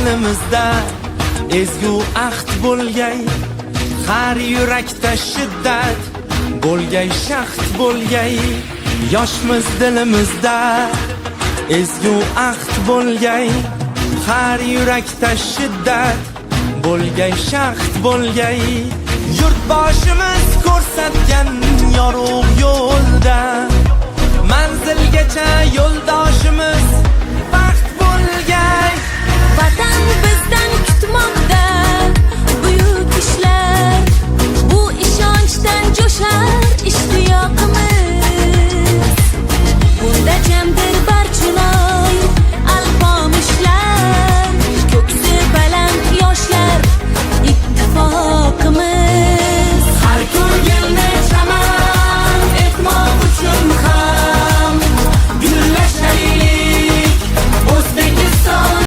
dilimizda ezgu ahd bo'lgay, har yurakda shiddat bo'lgay, shaxt bo'lgay. Yoshmiz dilimizda ezgu ahd bo'lgay, har yurakda shiddat bo'lgay, shaxt bo'lgay. Yurtboshimiz ko'rsatgan yorug' yo'lda manzilgacha yo'ldoshimiz